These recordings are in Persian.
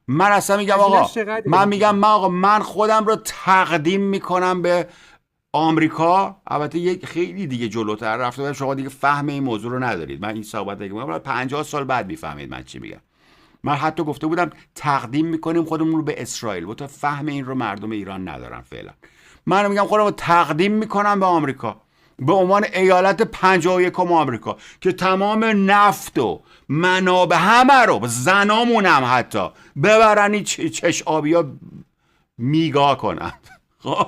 من اصلا میگم آقا، من خودم رو تقدیم میکنم به آمریکا. البته یک خیلی دیگه جلوتر رفته بودم، شما دیگه فهم این موضوع رو ندارید. من این صحبت دیگه 50 سال بعد میفهمید من چی میگم. من حتی گفته بودم تقدیم میکنیم خودمون رو به اسرائیل، و تا فهم این رو مردم ایران ندارن فعلا. من میگم خودم رو تقدیم میکنم به آمریکا به عنوان ایالت 51 آمریکا که تمام نفت و منابع همه رو، زنامون هم حتی ببرن این چش آبی ها میگاه کنن. خب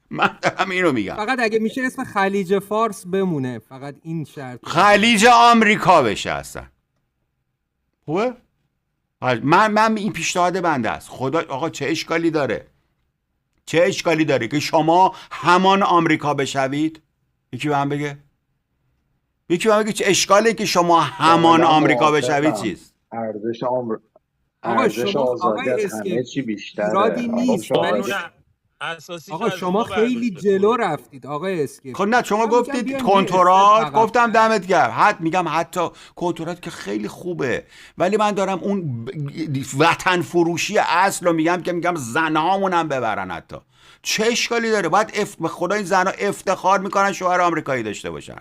من دارم اینو میگم. فقط اگه میشه اسم خلیج فارس بمونه، فقط این شرط. خلیج آمریکا بشه اصلا. خوبه؟ من این پیشنهاد بنده است. خدا آقا چه اشکالی داره؟ چه اشکالی داره که شما همان آمریکا بشوید؟ یکی به من بگه چه اشکالی که شما همان آمریکا بشوید چیست؟ ارزش آقا شما آزادی از همه چی بیشتره. ایرادی نیست، ولی آقا شما خیلی جلو رفتید آقای اسکیپ. خب نه شما گفتید کنترات، گفتم دمت گرم. میگم حتی کنترات که خیلی خوبه، ولی من دارم اون وطن فروشی اصل رو میگم، که میگم زنهامون هم ببرن. حتی چه اشکالی داره؟ باید به خدا این زنها افتخار میکنن شوهر آمریکایی داشته باشن.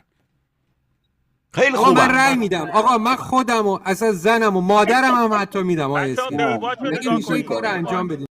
خیلی خوبه. من رأی میدم آقا، من خودم و اصلا زنم و مادرم هم حتی میدم آقای اسکیپ. اگه میشه این کار انجام بدید.